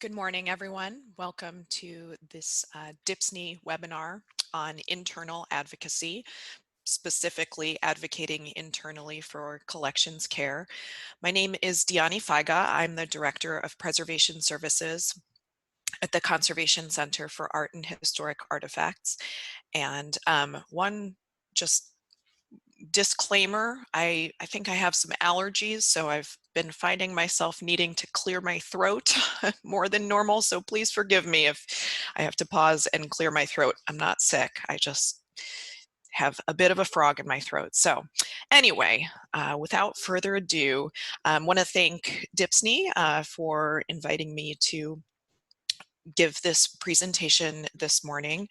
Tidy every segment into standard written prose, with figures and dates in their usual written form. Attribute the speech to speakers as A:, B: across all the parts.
A: Good morning, everyone. Welcome to this DHPSNY webinar on internal advocacy, specifically advocating internally for collections care. My name is Dyani Feige. I'm the Director of Preservation Services at the Conservation Center for Art and Historic Artifacts. And one just disclaimer, I think I have some allergies, so I've been finding myself needing to clear my throat more than normal, so please forgive me if I have to pause and clear my throat. I'm not sick, I just have a bit of a frog in my throat. So anyway, without further ado, I want to thank DHPSNY for inviting me to give this presentation this morning.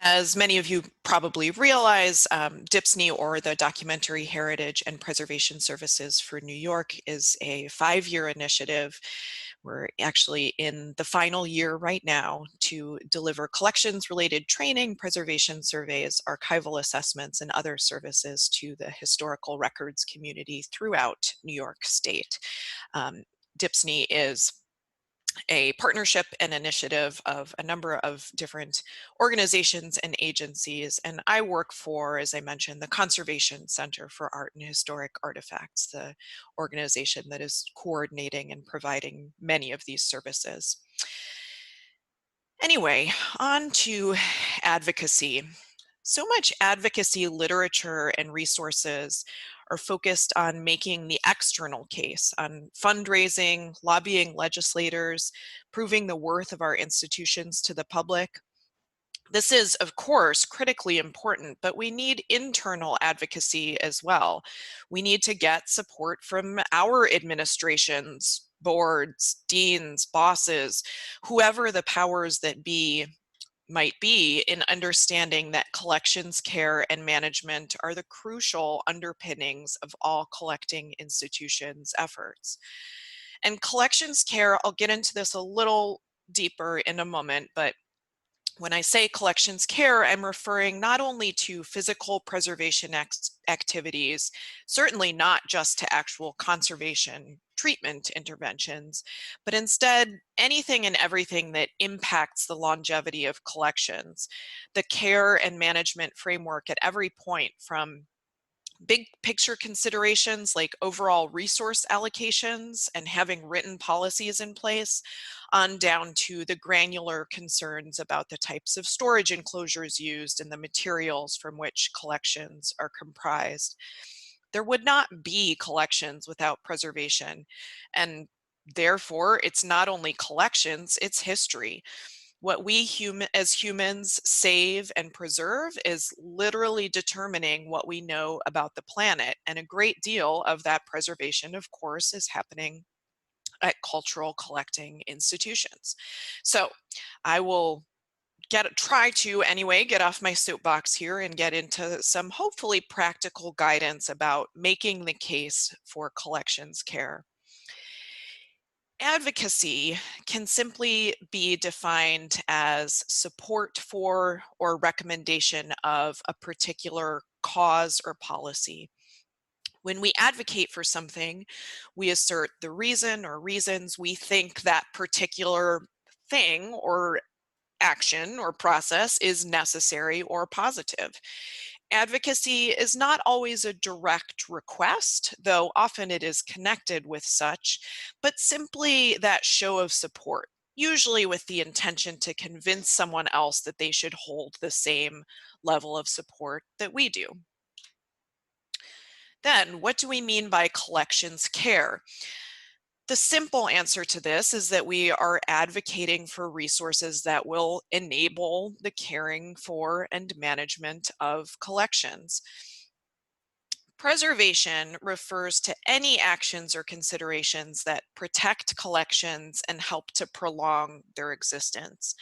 A: As many of you probably realize, DHPSNY, or the Documentary Heritage and Preservation Services for New York, is a 5-year initiative. We're actually in the final year right now to deliver collections-related training, preservation surveys, archival assessments, and other services to the historical records community throughout New York State. DHPSNY is a partnership and initiative of a number of different organizations and agencies. And I work for, as I mentioned, the Conservation Center for Art and Historic Artifacts, the organization that is coordinating and providing many of these services. Anyway, on to advocacy. So much advocacy literature and resources are focused on making the external case, on fundraising, lobbying legislators, proving the worth of our institutions to the public. This is, of course, critically important, but we need internal advocacy as well. We need to get support from our administrations, boards, deans, bosses, whoever the powers that be might be, in understanding that collections care and management are the crucial underpinnings of all collecting institutions' efforts. And collections care, I'll get into this a little deeper in a moment, but when I say collections care, I'm referring not only to physical preservation activities, certainly not just to actual conservation treatment interventions, but instead anything and everything that impacts the longevity of collections, the care and management framework at every point, from big picture considerations like overall resource allocations and having written policies in place, on down to the granular concerns about the types of storage enclosures used and the materials from which collections are comprised. There would not be collections without preservation, and therefore it's not only collections, it's history. What we as humans save and preserve is literally determining what we know about the planet. And a great deal of that preservation, of course, is happening at cultural collecting institutions. So I will try to anyway get off my soapbox here and get into some hopefully practical guidance about making the case for collections care. Advocacy can simply be defined as support for or recommendation of a particular cause or policy. When we advocate for something, we assert the reason or reasons we think that particular thing or action or process is necessary or positive. Advocacy is not always a direct request, though often it is connected with such, but simply that show of support, usually with the intention to convince someone else that they should hold the same level of support that we do. Then, what do we mean by collections care? The simple answer to this is that we are advocating for resources that will enable the caring for and management of collections. Preservation refers to any actions or considerations that protect collections and help to prolong their existence.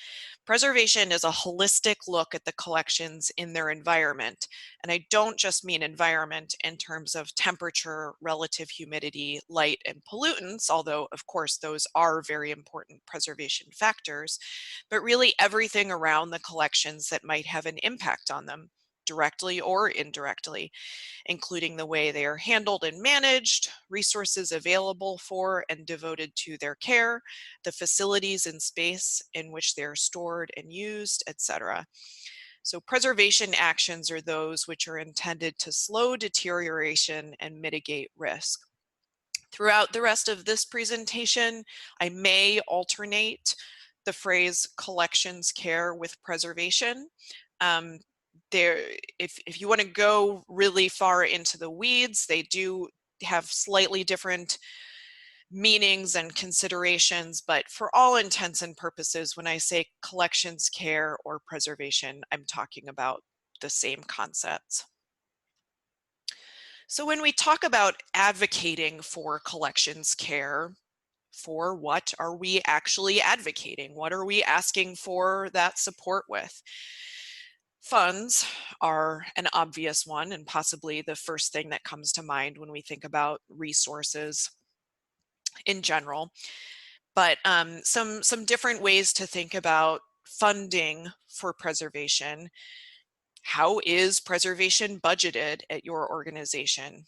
A: Preservation is a holistic look at the collections in their environment. And I don't just mean environment in terms of temperature, relative humidity, light, and pollutants, although of course those are very important preservation factors, but really everything around the collections that might have an impact on them. directly or indirectly, including the way they are handled and managed, resources available for and devoted to their care, the facilities and space in which they are stored and used, etc. So preservation actions are those which are intended to slow deterioration and mitigate risk. Throughout the rest of this presentation, I may alternate the phrase collections care with preservation. Um, if you want to go really far into the weeds, they do have slightly different meanings and considerations, but for all intents and purposes, when I say collections care or preservation, I'm talking about the same concepts. So when we talk about advocating for collections care, for what are we actually advocating? What are we asking for that support with? Funds are an obvious one and possibly the first thing that comes to mind when we think about resources in general. But some different ways to think about funding for preservation. How is preservation budgeted at your organization?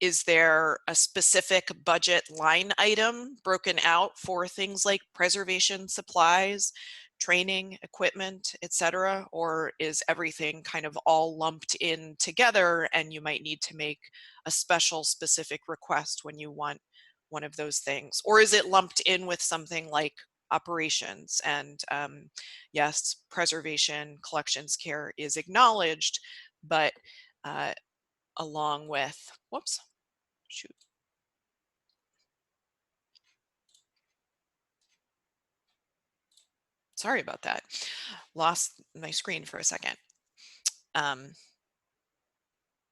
A: Is there a specific budget line item broken out for things like preservation supplies, training, equipment, etc.? Or is everything kind of all lumped in together and you might need to make a special specific request when you want one of those things? Or is it lumped in with something like operations? And yes, preservation, collections care is acknowledged, but along with, whoops, shoot. Sorry about that. Lost my screen for a second.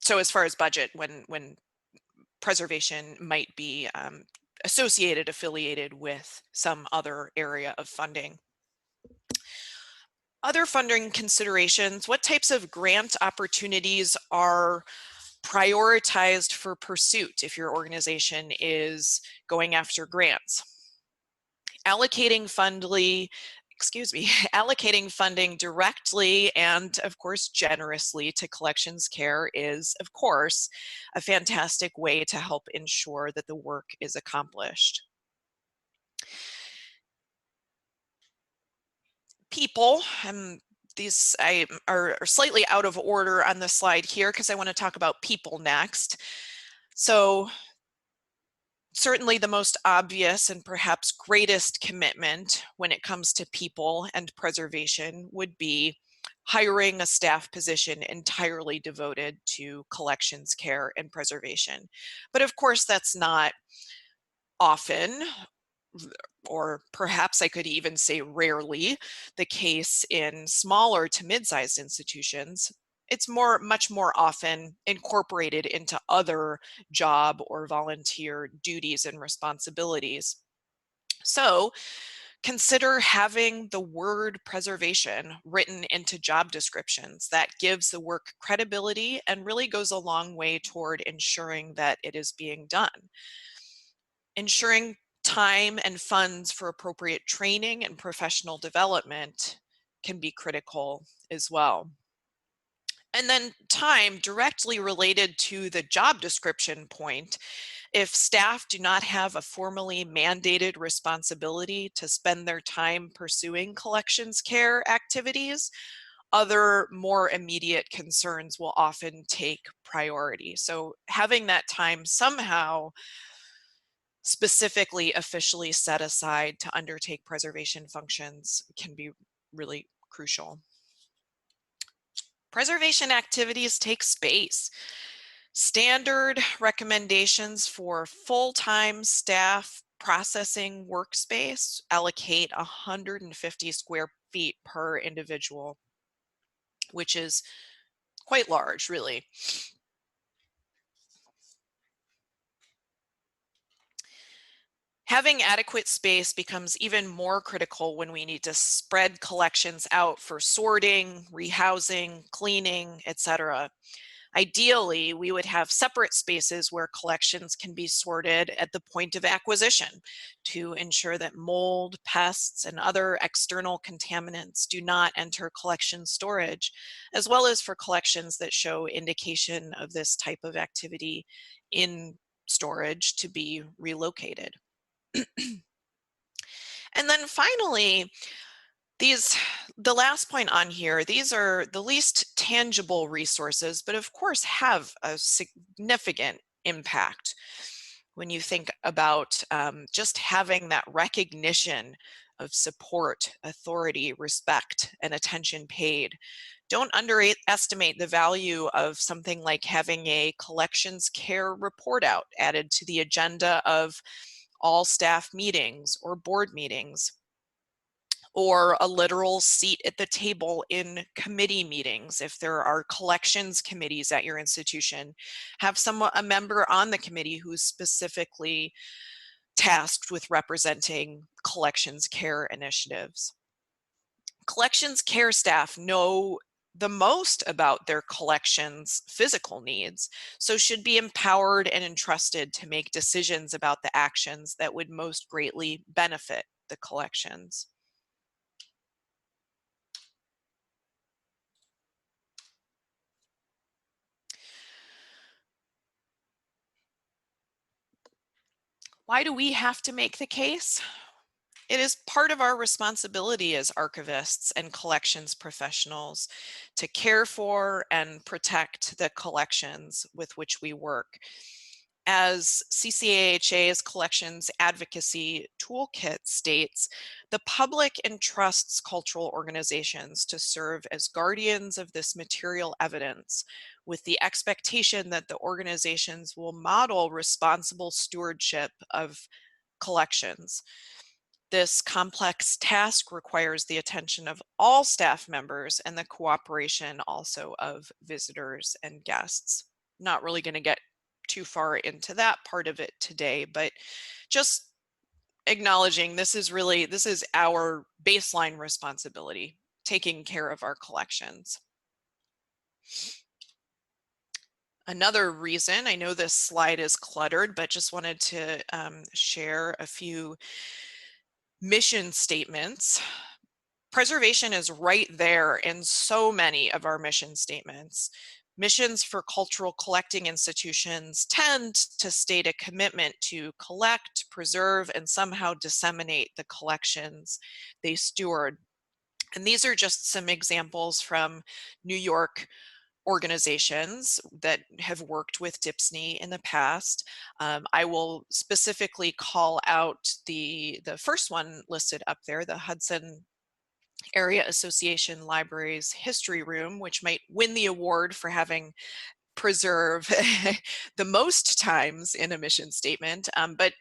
A: So as far as budget, when preservation might be associated, affiliated with some other area of funding. Other funding considerations, what types of grant opportunities are prioritized for pursuit if your organization is going after grants? Allocating allocating funding directly and of course generously to collections care is of course a fantastic way to help ensure that the work is accomplished. People, these are slightly out of order on the slide here because I want to talk about people next. So certainly the most obvious and perhaps greatest commitment when it comes to people and preservation would be hiring a staff position entirely devoted to collections care and preservation. But of course, that's not often, or perhaps I could even say rarely, the case in smaller to mid-sized institutions. It's much more often incorporated into other job or volunteer duties and responsibilities. So consider having the word preservation written into job descriptions. That gives the work credibility and really goes a long way toward ensuring that it is being done. Ensuring time and funds for appropriate training and professional development can be critical as well. And then time directly related to the job description point. If staff do not have a formally mandated responsibility to spend their time pursuing collections care activities, other more immediate concerns will often take priority. So having that time somehow specifically officially set aside to undertake preservation functions can be really crucial. Preservation activities take space. Standard recommendations for full-time staff processing workspace allocate 150 square feet per individual, which is quite large, really. Having adequate space becomes even more critical when we need to spread collections out for sorting, rehousing, cleaning, etc. Ideally, we would have separate spaces where collections can be sorted at the point of acquisition to ensure that mold, pests, and other external contaminants do not enter collection storage, as well as for collections that show indication of this type of activity in storage to be relocated. And then finally, the last point on here, these are the least tangible resources, but of course have a significant impact when you think about just having that recognition of support, authority, respect, and attention paid. Don't underestimate the value of something like having a collections care report out added to the agenda of all staff meetings or board meetings, or a literal seat at the table in committee meetings. If there are collections committees at your institution, have a member on the committee who's specifically tasked with representing collections care initiatives. Collections care staff know the most about their collections physical needs, so should be empowered and entrusted to make decisions about the actions that would most greatly benefit the collections. Why do we have to make the case? It is part of our responsibility as archivists and collections professionals to care for and protect the collections with which we work. As CCAHA's Collections Advocacy Toolkit states, the public entrusts cultural organizations to serve as guardians of this material evidence, with the expectation that the organizations will model responsible stewardship of collections. This complex task requires the attention of all staff members and the cooperation also of visitors and guests. Not really going to get too far into that part of it today, but just acknowledging this is our baseline responsibility, taking care of our collections. Another reason, I know this slide is cluttered, but just wanted to share a few mission statements. Preservation is right there in so many of our mission statements. Missions for cultural collecting institutions tend to state a commitment to collect, preserve, and somehow disseminate the collections they steward. And these are just some examples from New York organizations that have worked with DHPSNY in the past. I will specifically call out the first one listed up there, the Hudson Area Association Libraries History Room, which might win the award for having preserve the most times in a mission statement. But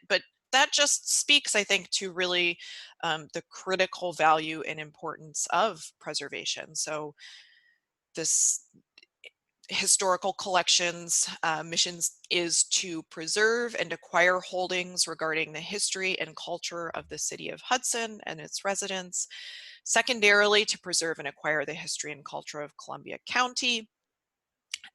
A: that just speaks, I think, to really the critical value and importance of preservation. So this historical collections missions is to preserve and acquire holdings regarding the history and culture of the city of Hudson and its residents. Secondarily, to preserve and acquire the history and culture of Columbia County,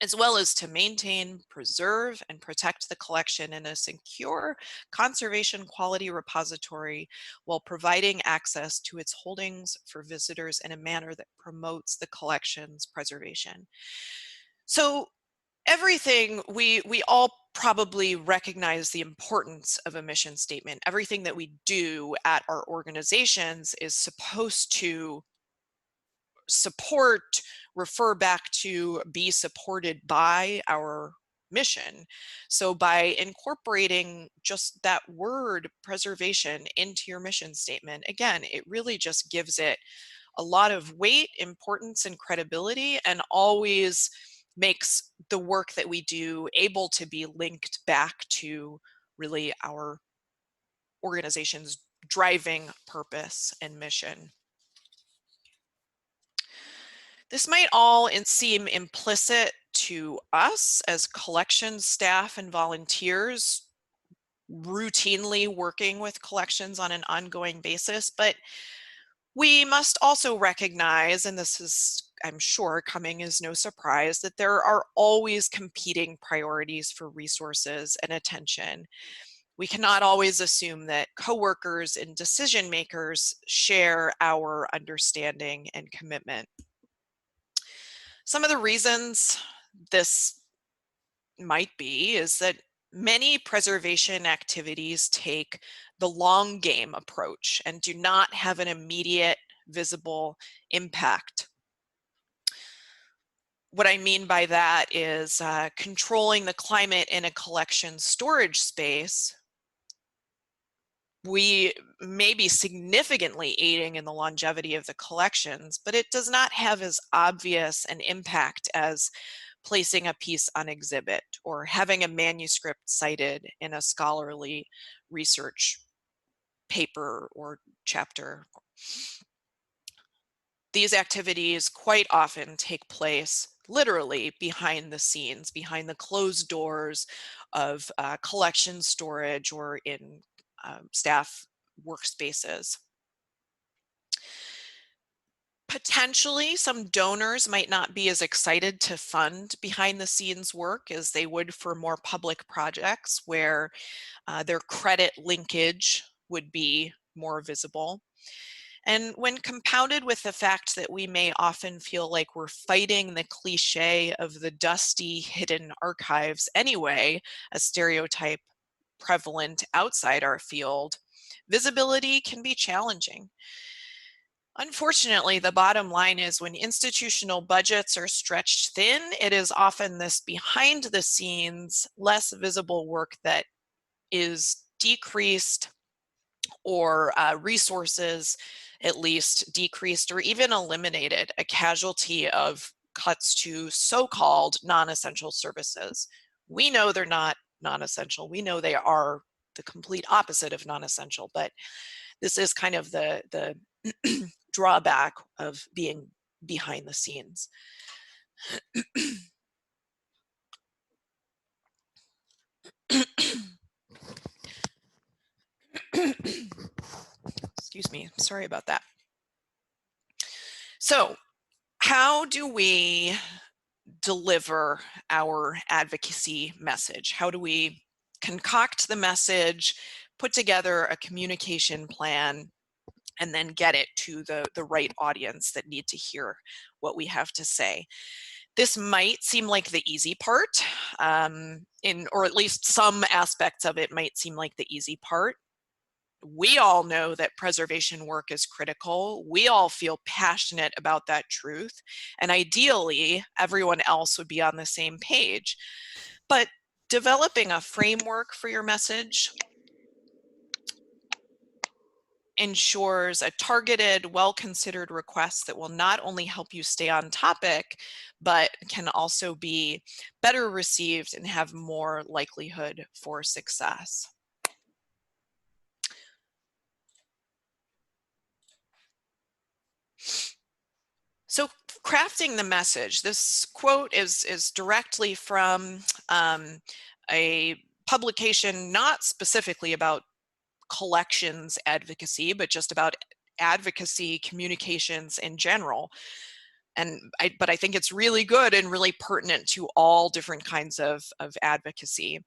A: as well as to maintain, preserve, and protect the collection in a secure conservation quality repository while providing access to its holdings for visitors in a manner that promotes the collection's preservation. So everything, we all probably recognize the importance of a mission statement. Everything that we do at our organizations is supposed to support, refer back to, be supported by our mission. So by incorporating just that word preservation into your mission statement, again, it really just gives it a lot of weight, importance, and credibility, and always makes the work that we do able to be linked back to really our organization's driving purpose and mission. This might all seem implicit to us as collections staff and volunteers routinely working with collections on an ongoing basis, but We must also recognize, and this is, I'm sure, coming as no surprise, that there are always competing priorities for resources and attention. We cannot always assume that coworkers and decision makers share our understanding and commitment. Some of the reasons this might be is that many preservation activities take the long game approach and do not have an immediate visible impact. What I mean by that is controlling the climate in a collection storage space. We may be significantly aiding in the longevity of the collections, but it does not have as obvious an impact as placing a piece on exhibit or having a manuscript cited in a scholarly research paper or chapter. These activities quite often take place literally behind the scenes, behind the closed doors of collection storage or in staff workspaces. Potentially, some donors might not be as excited to fund behind the scenes work as they would for more public projects where their credit linkage would be more visible. And when compounded with the fact that we may often feel like we're fighting the cliche of the dusty hidden archives anyway, a stereotype prevalent outside our field, visibility can be challenging. Unfortunately, the bottom line is when institutional budgets are stretched thin, it is often this behind the scenes, less visible work that is decreased, or resources at least decreased or even eliminated, a casualty of cuts to so-called non-essential services. We know they're not non-essential. We know they are the complete opposite of non-essential, but this is kind of the drawback of being behind the scenes. Excuse me, sorry about that. So, how do we deliver our advocacy message? How do we concoct the message, put together a communication plan, and then get it to the right audience that need to hear what we have to say? This might seem like the easy part, or at least some aspects of it might seem like the easy part. We all know that preservation work is critical. We all feel passionate about that truth. And ideally, everyone else would be on the same page. But developing a framework for your message ensures a targeted, well-considered request that will not only help you stay on topic, but can also be better received and have more likelihood for success. So crafting the message, this quote is directly from a publication not specifically about collections advocacy, but just about advocacy communications in general. But I think it's really good and really pertinent to all different kinds of advocacy.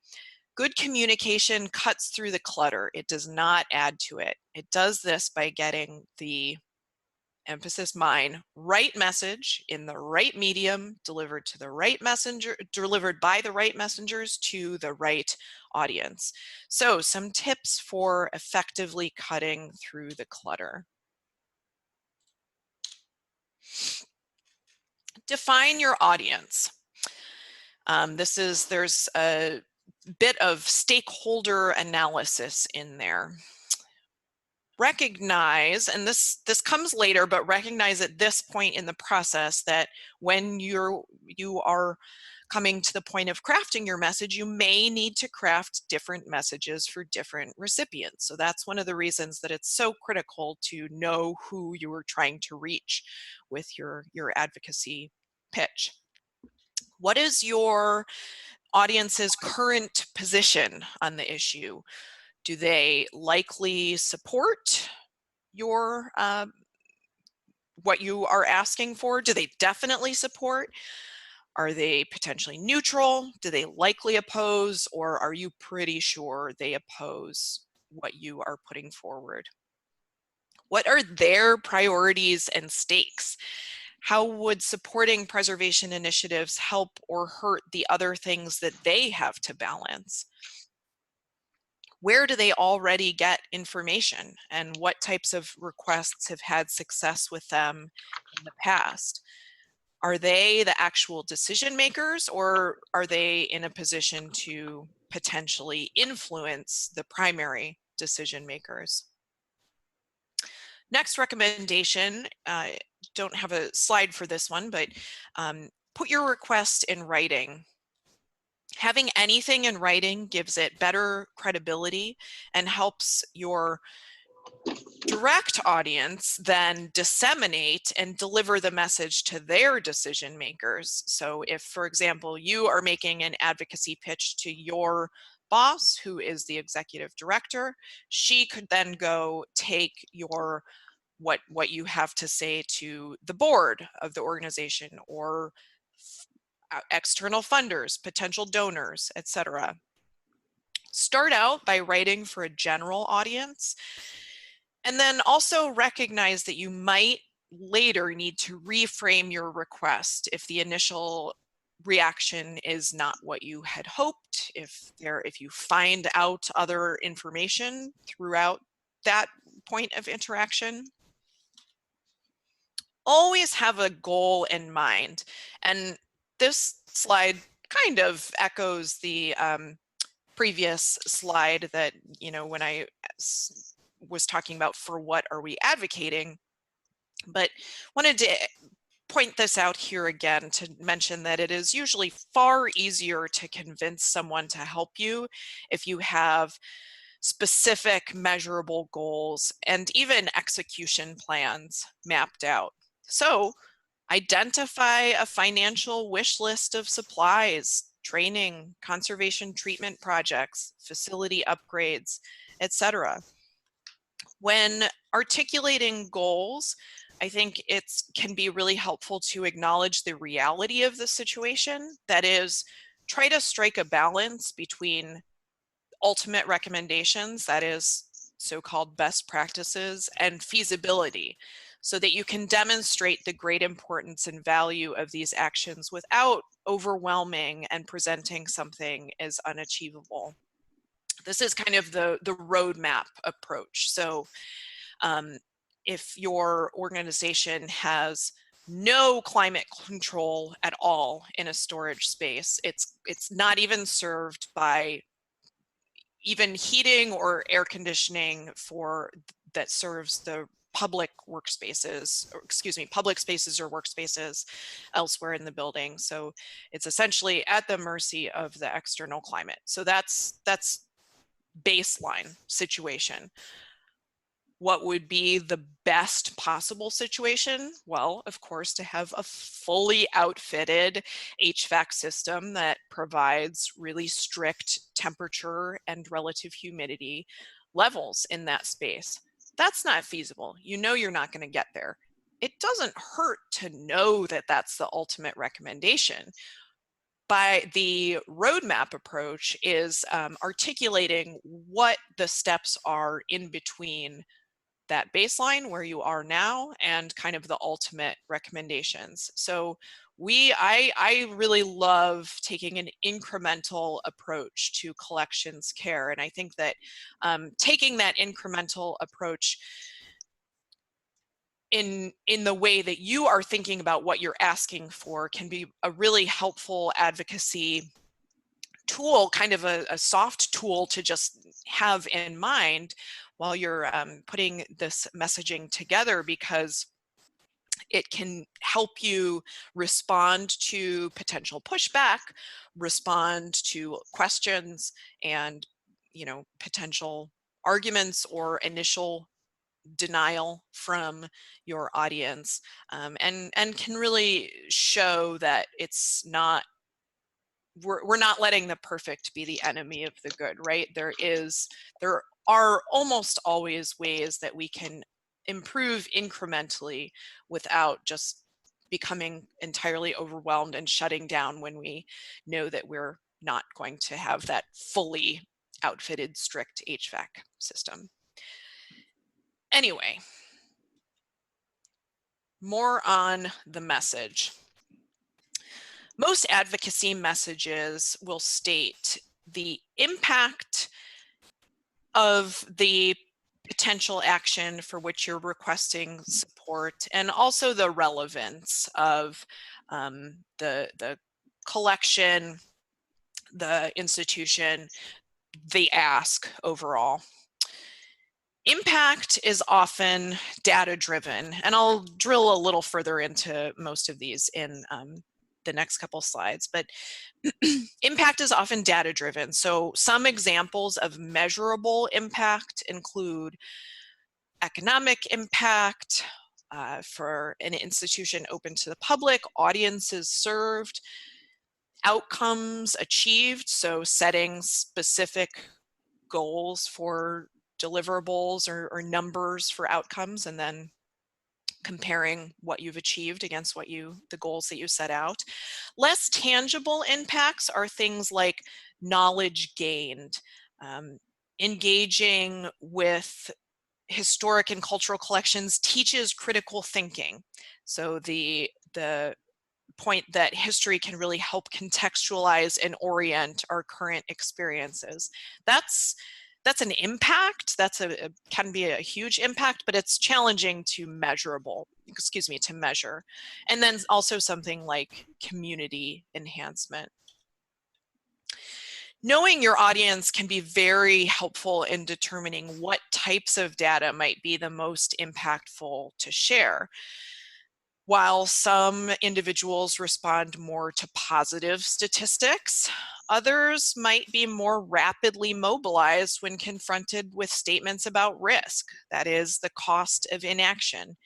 A: Good communication cuts through the clutter. It does not add to it. It does this by getting the, emphasis mine, right message in the right medium, delivered to the right messenger, delivered by the right messengers to the right audience. So some tips for effectively cutting through the clutter. Define your audience. There's a bit of stakeholder analysis in there. Recognize, and this comes later, but recognize at this point in the process that when you are coming to the point of crafting your message, you may need to craft different messages for different recipients. So that's one of the reasons that it's so critical to know who you are trying to reach with your advocacy pitch. What is your audience's current position on the issue? Do they likely support your what you are asking for? Do they definitely support? Are they potentially neutral? Do they likely oppose? Or are you pretty sure they oppose what you are putting forward? What are their priorities and stakes? How would supporting preservation initiatives help or hurt the other things that they have to balance? Where do they already get information, and what types of requests have had success with them in the past? Are they the actual decision makers, or are they in a position to potentially influence the primary decision makers? Next recommendation, don't have a slide for this one, but put your request in writing. Having anything in writing gives it better credibility and helps your direct audience then disseminate and deliver the message to their decision makers. So if, for example, you are making an advocacy pitch to your boss, who is the executive director, she could then go take your what you have to say to the board of the organization, or external funders, potential donors, etc. Start out by writing for a general audience, and then also recognize that you might later need to reframe your request if the initial reaction is not what you had hoped, if you find out other information throughout that point of interaction. Always have a goal in mind. And this slide kind of echoes the previous slide that, when I was talking about for what are we advocating, but wanted to point this out here again to mention that it is usually far easier to convince someone to help you if you have specific measurable goals and even execution plans mapped out. So identify a financial wish list of supplies, training, conservation treatment projects, facility upgrades, etc. When articulating goals, I think it can be really helpful to acknowledge the reality of the situation. That is, try to strike a balance between ultimate recommendations, that is so-called best practices, and feasibility, so that you can demonstrate the great importance and value of these actions without overwhelming and presenting something as unachievable. This is kind of the roadmap approach. So if your organization has no climate control at all in a storage space, it's not even served by even heating or air conditioning that serves the public workspaces, or excuse me, public spaces or workspaces elsewhere in the building. So it's essentially at the mercy of the external climate. So that's baseline situation. What would be the best possible situation? Well, of course, to have a fully outfitted HVAC system that provides really strict temperature and relative humidity levels in that space. That's not feasible. You know you're not going to get there. It doesn't hurt to know that that's the ultimate recommendation. By the roadmap approach is articulating what the steps are in between that baseline where you are now and kind of the ultimate recommendations. So I really love taking an incremental approach to collections care. And I think that taking that incremental approach in the way that you are thinking about what you're asking for can be a really helpful advocacy tool, kind of a soft tool to just have in mind while you're putting this messaging together, because it can help you respond to potential pushback, respond to questions and potential arguments or initial denial from your audience, and can really show that it's not, we're not letting the perfect be the enemy of the good, right? There are almost always ways that we can improve incrementally without just becoming entirely overwhelmed and shutting down when we know that we're not going to have that fully outfitted strict HVAC system. Anyway, more on the message. Most advocacy messages will state the impact of the potential action for which you're requesting support, and also the relevance of the collection, the institution, the ask overall. Impact is often data-driven, and I'll drill a little further into most of these in the next couple slides, but impact is often data-driven. So some examples of measurable impact include economic impact for an institution open to the public, audiences served, outcomes achieved, so setting specific goals for deliverables or numbers for outcomes, and then comparing what you've achieved against the goals that you set out. Less tangible impacts are things like knowledge gained, engaging with historic and cultural collections teaches critical thinking. So the point that history can really help contextualize and orient our current experiences. That's an impact. Can be a huge impact, but it's challenging to measure. And then also something like community enhancement. Knowing your audience can be very helpful in determining what types of data might be the most impactful to share. While some individuals respond more to positive statistics, others might be more rapidly mobilized when confronted with statements about risk, that is, the cost of inaction.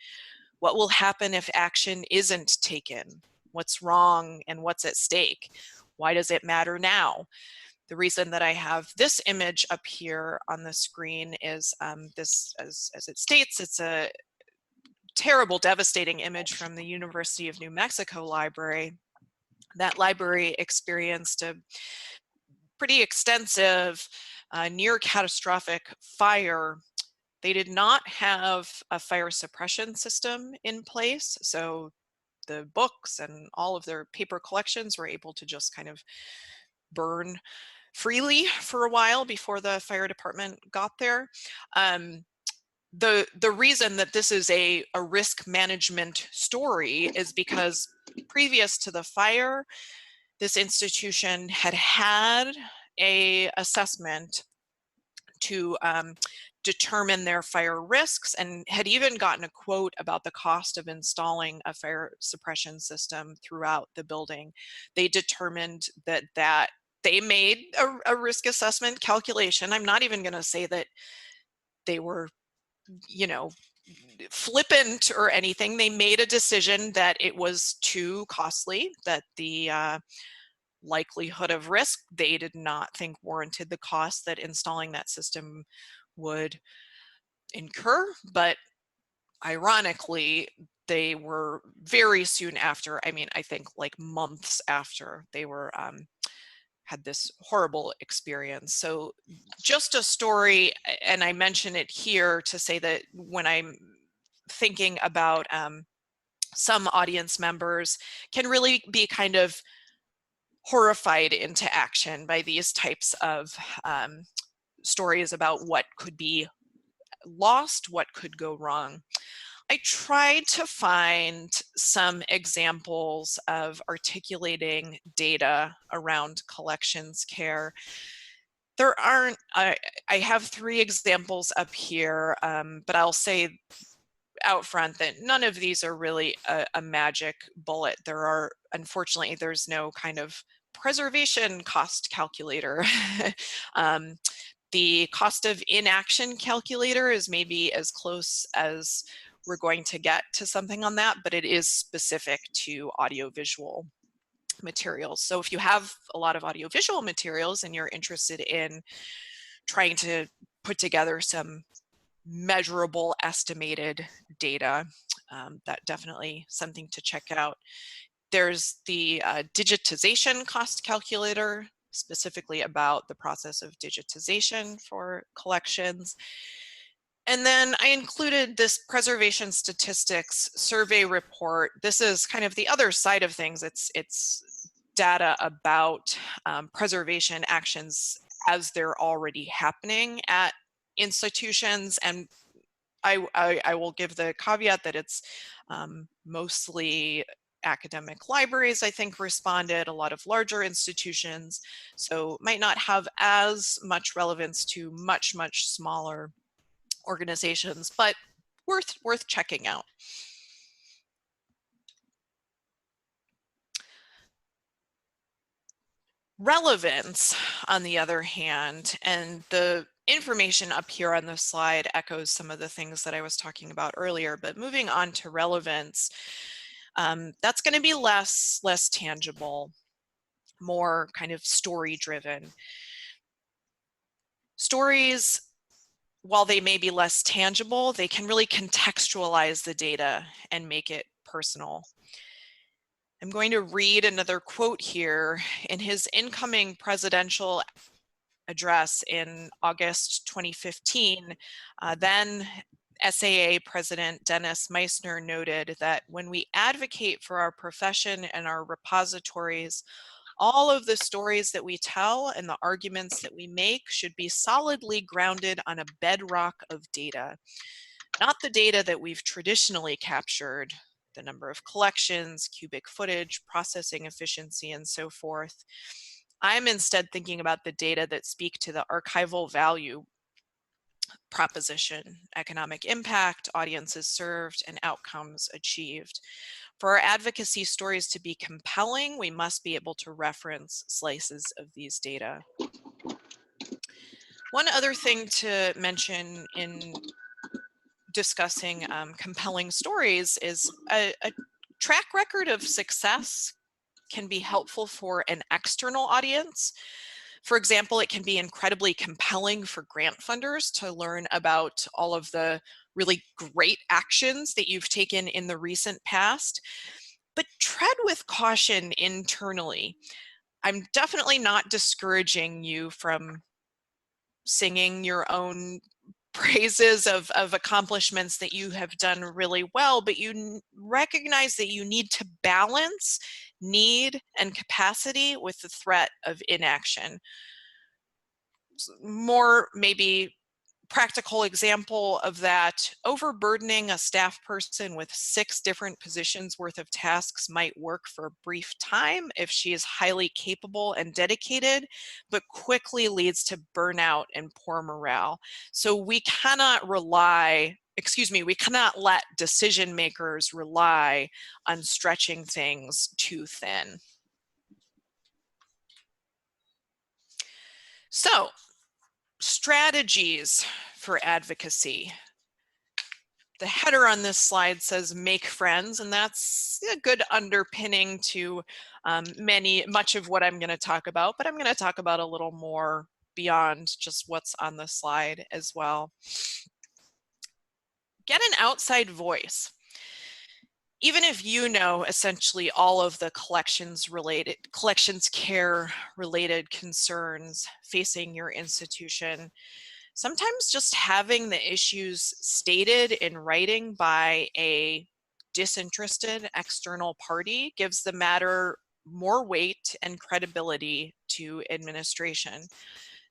A: What will happen if action isn't taken? What's wrong and what's at stake? Why does it matter now? The reason that I have this image up here on the screen is this, as it states, it's a terrible, devastating image from the University of New Mexico library. That library experienced a pretty extensive, near catastrophic fire. They did not have a fire suppression system in place, so the books and all of their paper collections were able to just kind of burn freely for a while before the fire department got there. The reason that this is a risk management story is because previous to the fire, this institution had a assessment to determine their fire risks, and had even gotten a quote about the cost of installing a fire suppression system throughout the building. They determined that they made a risk assessment calculation. I'm not even going to say that they were, you know, flippant or anything. They made a decision that it was too costly, that the likelihood of risk they did not think warranted the cost that installing that system would incur. But ironically, they were very soon after, I mean, I think like months after, they were had this horrible experience. So just a story, and I mention it here to say that when I'm thinking about some audience members can really be kind of horrified into action by these types of stories about what could be lost, what could go wrong. I tried to find some examples of articulating data around collections care. There aren't, I have 3 examples up here, but I'll say out front that none of these are really a magic bullet. Unfortunately, there's no kind of preservation cost calculator. The cost of inaction calculator is maybe as close as we're going to get to something on that, but it is specific to audiovisual materials. So if you have a lot of audiovisual materials and you're interested in trying to put together some measurable, estimated data. That definitely something to check out. There's the digitization cost calculator, specifically about the process of digitization for collections. And then I included this preservation statistics survey report. This is kind of the other side of things. It's data about preservation actions as they're already happening at institutions. And I will give the caveat that it's mostly academic libraries, I think, responded, a lot of larger institutions, so might not have as much relevance to much smaller organizations, but worth checking out. Relevance, on the other hand, and the information up here on this slide echoes some of the things that I was talking about earlier, but moving on to relevance, that's going to be less tangible, more kind of story driven. Stories, while they may be less tangible, they can really contextualize the data and make it personal. I'm going to read another quote here. In his incoming presidential address in August 2015, then SAA President Dennis Meissner noted that when we advocate for our profession and our repositories, all of the stories that we tell and the arguments that we make should be solidly grounded on a bedrock of data, not the data that we've traditionally captured, the number of collections, cubic footage, processing efficiency, and so forth. I'm instead thinking about the data that speak to the archival value proposition, economic impact, audiences served, and outcomes achieved. For our advocacy stories to be compelling, we must be able to reference slices of these data. One other thing to mention in discussing compelling stories is a track record of success can be helpful for an external audience. For example, it can be incredibly compelling for grant funders to learn about all of the really great actions that you've taken in the recent past, but tread with caution internally. I'm definitely not discouraging you from singing your own praises of accomplishments that you have done really well, but you recognize that you need to balance need and capacity with the threat of inaction. More maybe practical example of that, overburdening a staff person with 6 different positions worth of tasks might work for a brief time if she is highly capable and dedicated, but quickly leads to burnout and poor morale. So we cannot we cannot let decision makers rely on stretching things too thin. So, strategies for advocacy. The header on this slide says make friends, and that's a good underpinning to much of what I'm going to talk about, but I'm going to talk about a little more beyond just what's on the slide as well. Get an outside voice. Even if you know essentially all of the collections care related concerns facing your institution, sometimes just having the issues stated in writing by a disinterested external party gives the matter more weight and credibility to administration.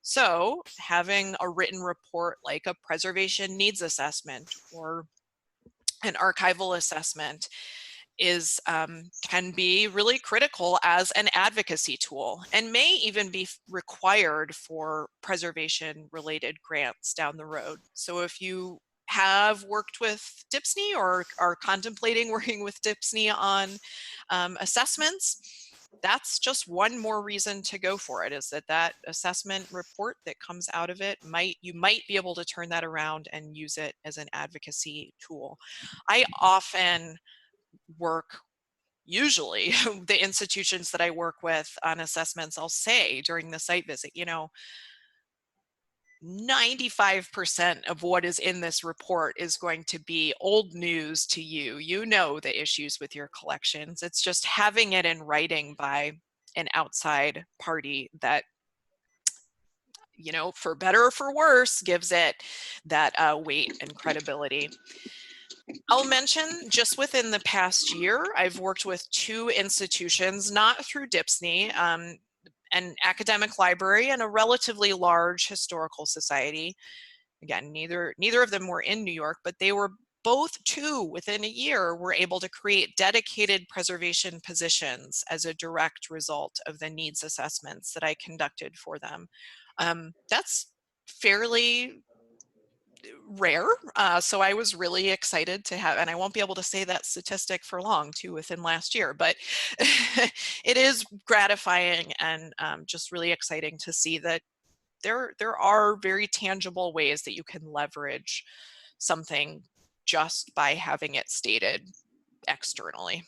A: So having a written report like a preservation needs assessment or an archival assessment can be really critical as an advocacy tool and may even be required for preservation related grants down the road. So if you have worked with DHPSNY or are contemplating working with DHPSNY on assessments, that's just one more reason to go for it, is that assessment report that comes out of it, you might be able to turn that around and use it as an advocacy tool. I often usually the institutions that I work with on assessments, I'll say during the site visit, 95% of what is in this report is going to be old news to you. You know the issues with your collections. It's just having it in writing by an outside party that, you know, for better or for worse, gives it that weight and credibility. I'll mention just within the past year, I've worked with 2 institutions, not through DHPSNY, an academic library and a relatively large historical society. Again, neither of them were in New York, but they were both 2 within a year were able to create dedicated preservation positions as a direct result of the needs assessments that I conducted for them. That's fairly rare, so I was really excited to have, and I won't be able to say that statistic for long too within last year, but it is gratifying and just really exciting to see that there are very tangible ways that you can leverage something just by having it stated externally.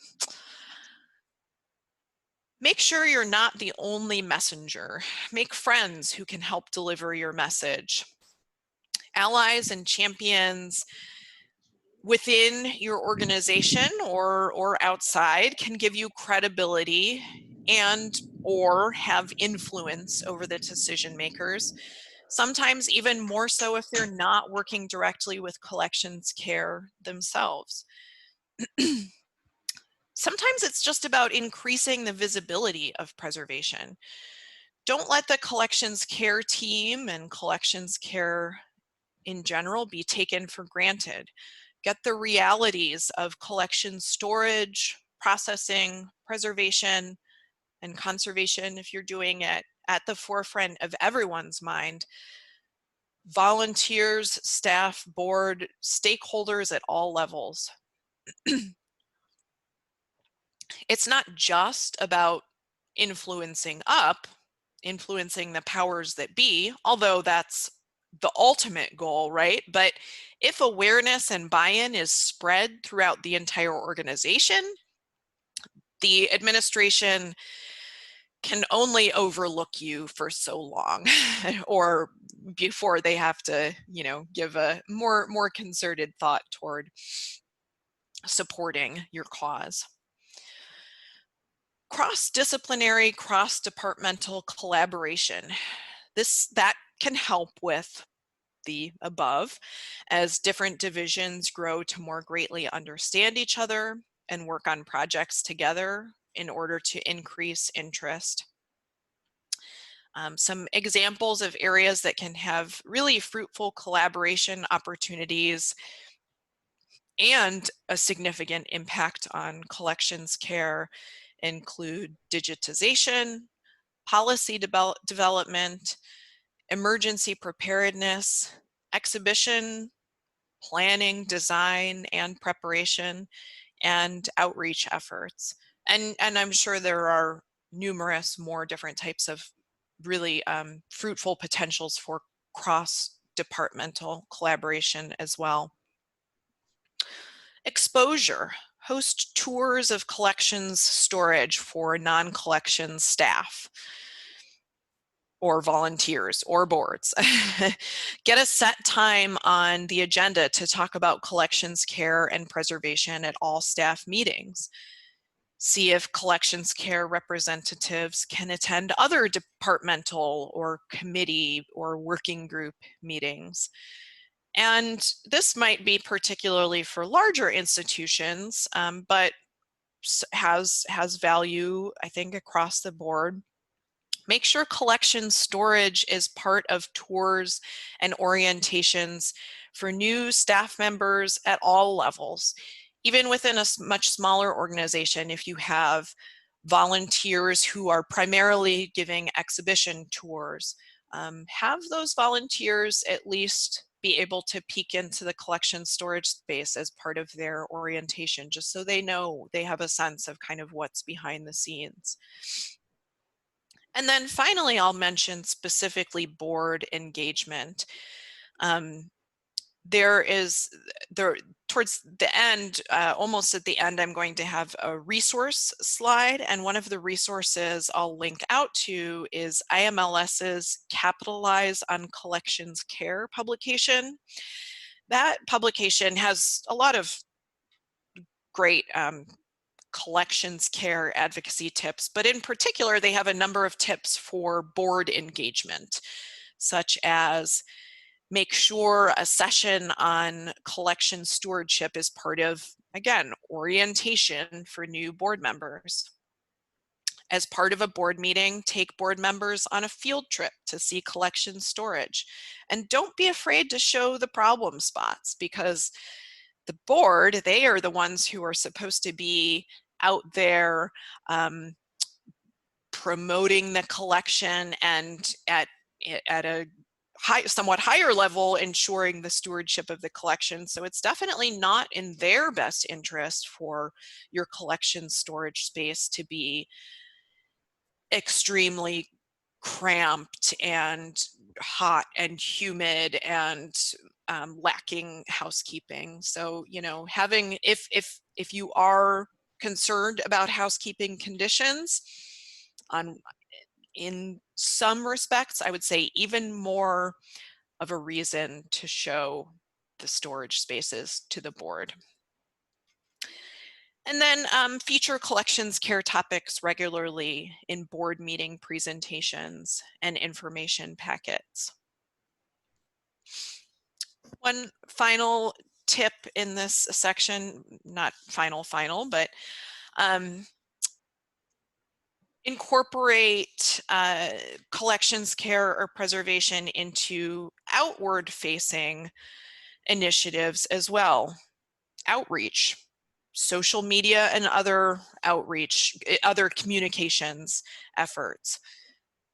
A: Make sure you're not the only messenger. Make friends who can help deliver your message. Allies and champions within your organization or outside can give you credibility and or have influence over the decision makers. Sometimes even more so if they're not working directly with collections care themselves. Sometimes it's just about increasing the visibility of preservation. Don't let the collections care team and collections care in general be taken for granted. Get the realities of collection storage, processing, preservation, and conservation, if you're doing it, at the forefront of everyone's mind. Volunteers, staff, board, stakeholders at all levels. It's not just about influencing the powers that be, although that's the ultimate goal, right? But if awareness and buy-in is spread throughout the entire organization, the administration can only overlook you for so long or before they have to, you know, give a more concerted thought toward supporting your cause. Cross-disciplinary, cross-departmental collaboration. That can help with the above as different divisions grow to more greatly understand each other and work on projects together in order to increase interest. Some examples of areas that can have really fruitful collaboration opportunities and a significant impact on collections care include digitization, policy development, emergency preparedness, exhibition, planning, design, and preparation, and outreach efforts. And I'm sure there are numerous more different types of really fruitful potentials for cross-departmental collaboration as well. Exposure. Host tours of collections storage for non-collections staff or volunteers or boards. Get a set time on the agenda to talk about collections care and preservation at all staff meetings. See if collections care representatives can attend other departmental or committee or working group meetings. And this might be particularly for larger institutions, but has value, I think, across the board. Make sure collection storage is part of tours and orientations for new staff members at all levels. Even within a much smaller organization, if you have volunteers who are primarily giving exhibition tours, have those volunteers at least be able to peek into the collection storage space as part of their orientation, just so they know, they have a sense of kind of what's behind the scenes. And then finally, I'll mention specifically board engagement. towards the end, almost at the end, I'm going to have a resource slide, and one of the resources I'll link out to is IMLS's Capitalize on Collections Care publication. That publication has a lot of great collections care advocacy tips, but in particular, they have a number of tips for board engagement, such as make sure a session on collection stewardship is part of, again, orientation for new board members. As part of a board meeting, take board members on a field trip to see collection storage. And don't be afraid to show the problem spots, because the board, they are the ones who are supposed to be out there promoting the collection and at a somewhat higher level ensuring the stewardship of the collection. So it's definitely not in their best interest for your collection storage space to be extremely cramped and hot and humid and lacking housekeeping. So, you know, having, if you are concerned about housekeeping conditions, in some respects, I would say even more of a reason to show the storage spaces to the board. And then feature collections care topics regularly in board meeting presentations and information packets. One final tip in this section, not final, but incorporate collections care or preservation into outward facing initiatives as well. Outreach, social media and other outreach, other communications efforts.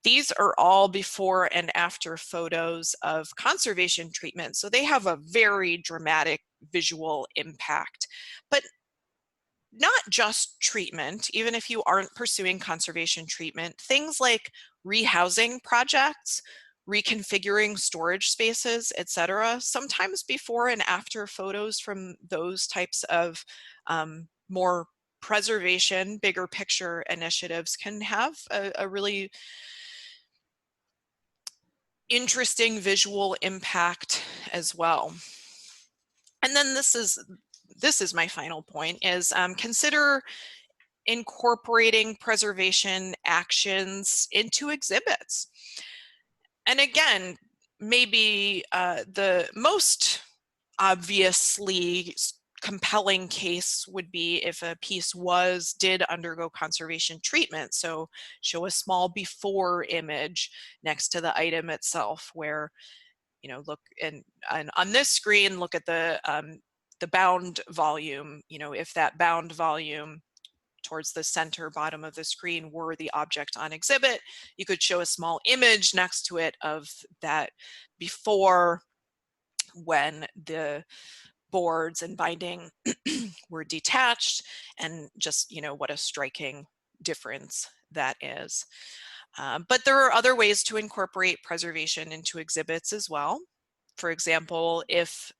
A: These are all before and after photos of conservation treatment, so they have a very dramatic visual impact. But not just treatment, even if you aren't pursuing conservation treatment, things like rehousing projects, reconfiguring storage spaces, etc. Sometimes before and after photos from those types of more preservation, bigger picture initiatives can have a really interesting visual impact as well. And then this is my final point, is consider incorporating preservation actions into exhibits. And again, maybe the most obviously compelling case would be if a piece did undergo conservation treatment. So show a small before image next to the item itself, where, you know, look, and on this screen, look at the bound volume. You know, if that bound volume towards the center bottom of the screen were the object on exhibit, you could show a small image next to it of that before, when the boards and binding were detached, and just, you know, what a striking difference that is. But there are other ways to incorporate preservation into exhibits as well. For example, if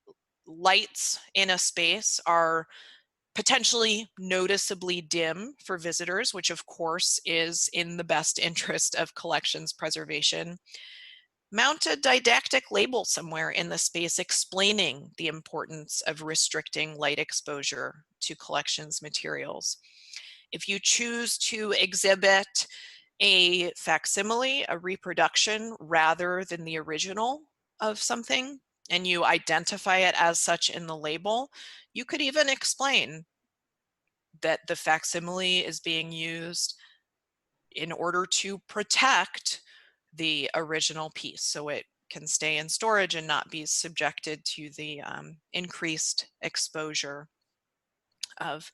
A: lights in a space are potentially noticeably dim for visitors, which of course is in the best interest of collections preservation, mount a didactic label somewhere in the space explaining the importance of restricting light exposure to collections materials. If you choose to exhibit a facsimile, a reproduction, rather than the original of something, and you identify it as such in the label, you could even explain that the facsimile is being used in order to protect the original piece, so it can stay in storage and not be subjected to the increased exposure of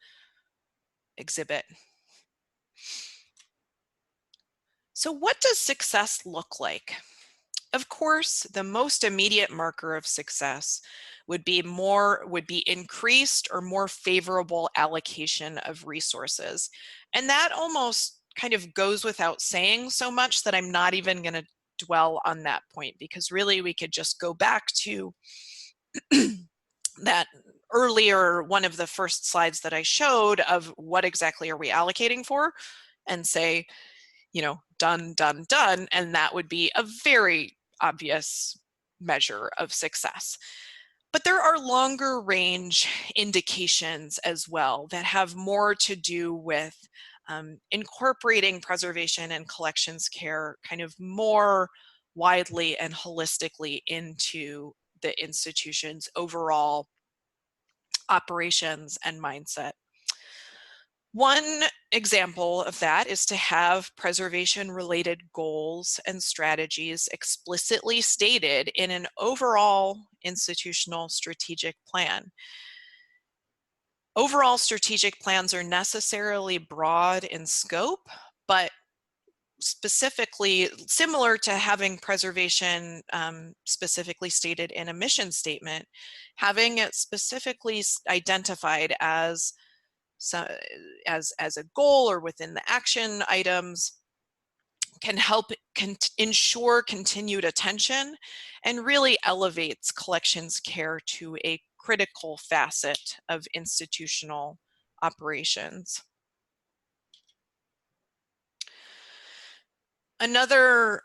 A: exhibit. So what does success look like? Of course, the most immediate marker of success would be increased or more favorable allocation of resources. And that almost kind of goes without saying so much that I'm not even going to dwell on that point, because really we could just go back to that earlier, one of the first slides that I showed of what exactly are we allocating for, and say, you know, done, done, done, and that would be a very obvious measure of success. But there are longer range indications as well that have more to do with incorporating preservation and collections care kind of more widely and holistically into the institution's overall operations and mindset. One example of that is to have preservation-related goals and strategies explicitly stated in an overall institutional strategic plan. Overall strategic plans are necessarily broad in scope, but specifically similar to having preservation specifically stated in a mission statement, having it specifically identified as a goal or within the action items can help ensure continued attention and really elevates collections care to a critical facet of institutional operations. Another,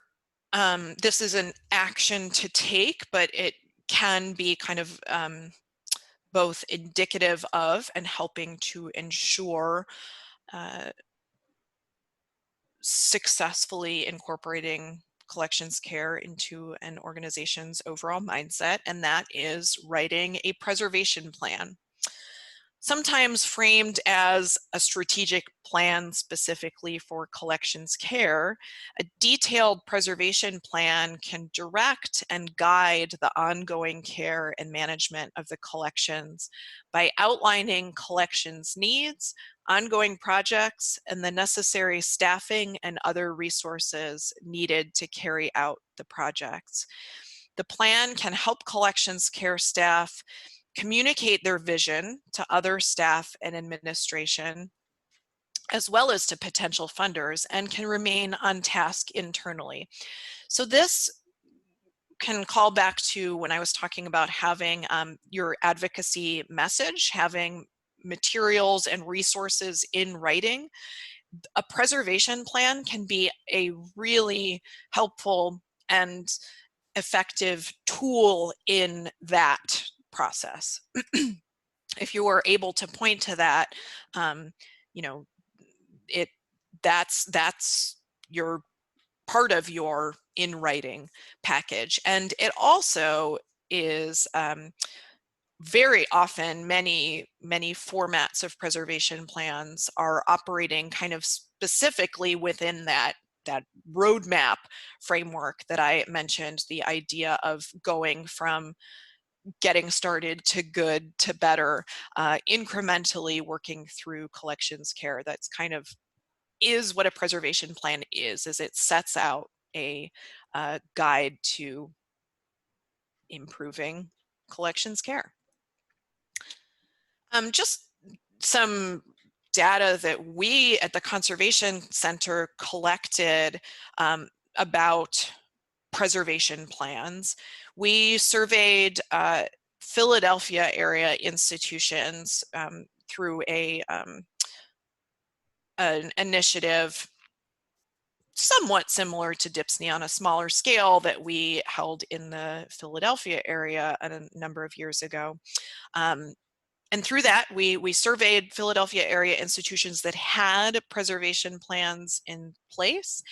A: this is an action to take, but it can be kind of both indicative of and helping to ensure successfully incorporating collections care into an organization's overall mindset, and that is writing a preservation plan. Sometimes framed as a strategic plan specifically for collections care, a detailed preservation plan can direct and guide the ongoing care and management of the collections by outlining collections needs, ongoing projects, and the necessary staffing and other resources needed to carry out the projects. The plan can help collections care staff communicate their vision to other staff and administration, as well as to potential funders, and can remain on task internally. So this can call back to when I was talking about having your advocacy message, having materials and resources in writing. A preservation plan can be a really helpful and effective tool in that process. If you are able to point to that, you know, that's your part of your in writing package. And it also is very often many formats of preservation plans are operating kind of specifically within that roadmap framework that I mentioned, the idea of going from getting started to good to better, incrementally working through collections care. That's kind of is what a preservation plan is it sets out a guide to improving collections care. Just some data that we at the Conservation Center collected about preservation plans. We surveyed Philadelphia area institutions through an initiative somewhat similar to DHPSNY on a smaller scale that we held in the Philadelphia area a number of years ago. And through that, we surveyed Philadelphia area institutions that had preservation plans in place.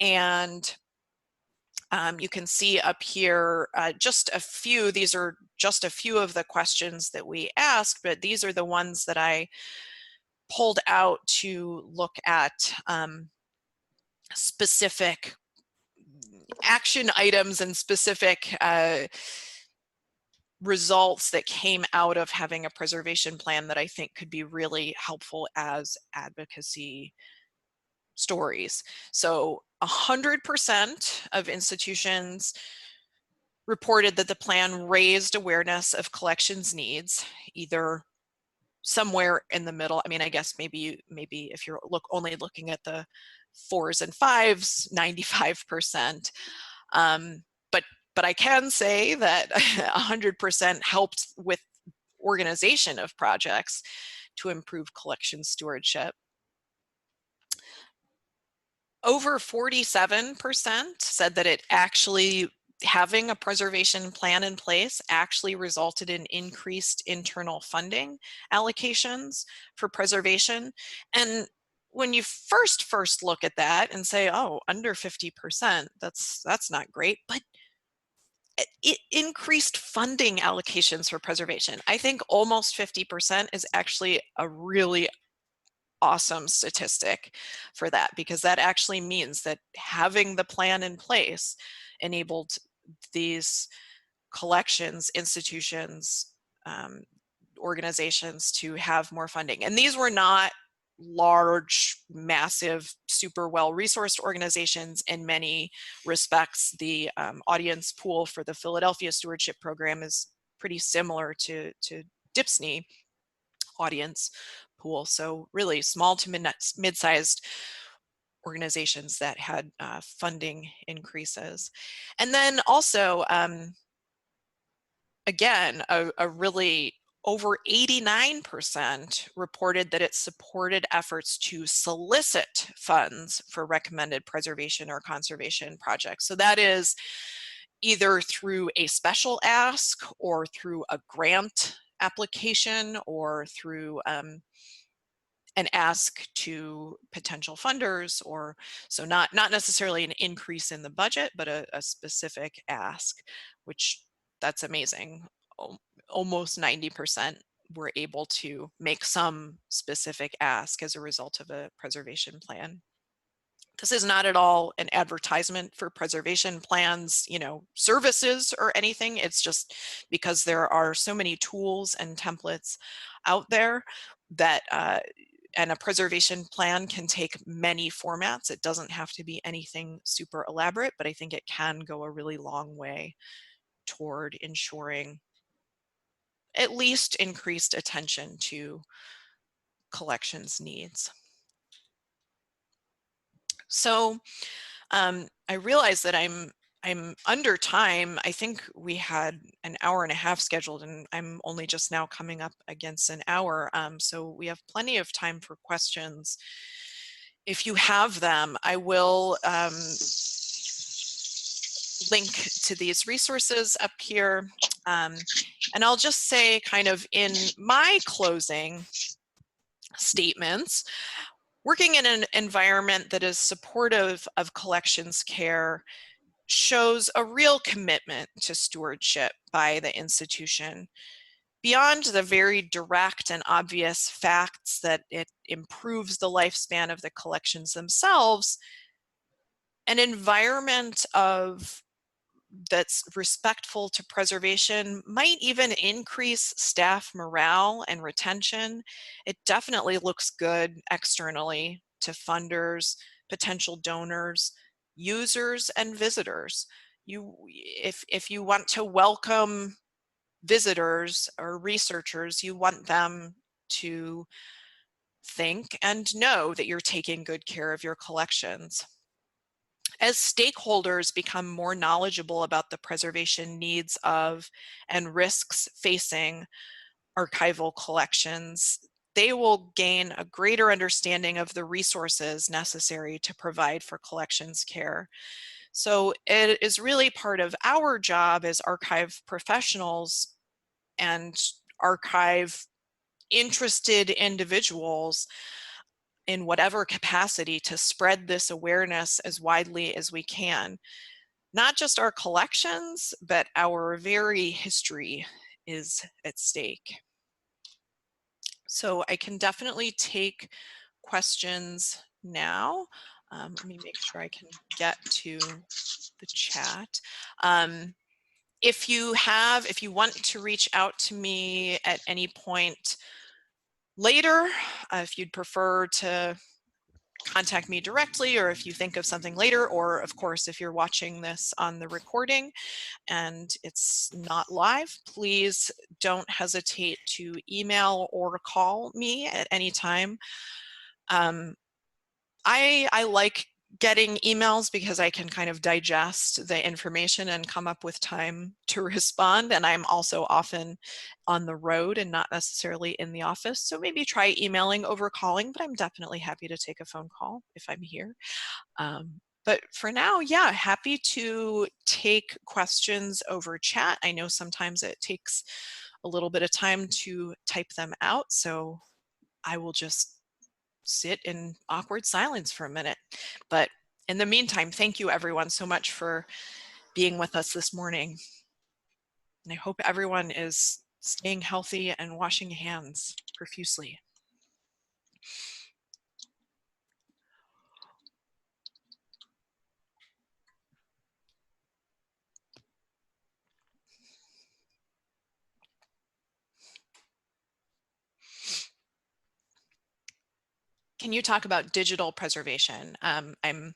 A: And you can see up here just a few. These are just a few of the questions that we asked, but these are the ones that I pulled out to look at specific action items and specific results that came out of having a preservation plan that I think could be really helpful as advocacy stories. So 100% of institutions reported that the plan raised awareness of collections needs, either somewhere in the middle. I mean, I guess maybe if you're only looking at the 4s and 5s, 95%. But I can say that 100% helped with organization of projects to improve collection stewardship. Over 47% said that it actually, having a preservation plan in place actually resulted in increased internal funding allocations for preservation. And when you first look at that and say, oh, under 50%, that's not great, but it increased funding allocations for preservation. I think almost 50% is actually a really awesome statistic for that, because that actually means that having the plan in place enabled these collections, institutions, organizations to have more funding. And these were not large, massive, super well-resourced organizations. In many respects, the audience pool for the Philadelphia Stewardship Program is pretty similar to DHPSNY audience pool. So really small to mid-sized organizations that had funding increases. And then also, again, a really over 89% reported that it supported efforts to solicit funds for recommended preservation or conservation projects. So that is either through a special ask or through a grant application or through an ask to potential funders, or so not necessarily an increase in the budget, but a specific ask, which that's amazing. Almost 90% were able to make some specific ask as a result of a preservation plan. This is not at all an advertisement for preservation plans, you know, services or anything. It's just because there are so many tools and templates out there that and a preservation plan can take many formats. It doesn't have to be anything super elaborate, but I think it can go a really long way toward ensuring at least increased attention to collections needs. So I realize that I'm under time. I think we had an hour and a half scheduled, and I'm only just now coming up against an hour. So we have plenty of time for questions. If you have them, I will link to these resources up here. And I'll just say, kind of in my closing statements, working in an environment that is supportive of collections care shows a real commitment to stewardship by the institution. Beyond the very direct and obvious facts that it improves the lifespan of the collections themselves, an environment that's respectful to preservation might even increase staff morale and retention. It definitely looks good externally to funders, potential donors, users, and visitors. If you want to welcome visitors or researchers, you want them to think and know that you're taking good care of your collections. As stakeholders become more knowledgeable about the preservation needs of and risks facing archival collections, they will gain a greater understanding of the resources necessary to provide for collections care. So it is really part of our job as archive professionals and archive interested individuals in whatever capacity to spread this awareness as widely as we can. Not just our collections, but our very history is at stake. So I can definitely take questions now. Let me make sure I can get to the chat. If you want to reach out to me at any point later, if you'd prefer to contact me directly, or if you think of something later, or of course, if you're watching this on the recording and it's not live, please don't hesitate to email or call me at any time. I like getting emails because I can kind of digest the information and come up with time to respond. And I'm also often on the road and not necessarily in the office. So maybe try emailing over calling, but I'm definitely happy to take a phone call if I'm here. But for now, yeah, happy to take questions over chat. I know sometimes it takes a little bit of time to type them out, so I will just sit in awkward silence for a minute. But in the meantime, thank you everyone so much for being with us this morning. And I hope everyone is staying healthy and washing hands profusely. Can you talk about digital preservation? I'm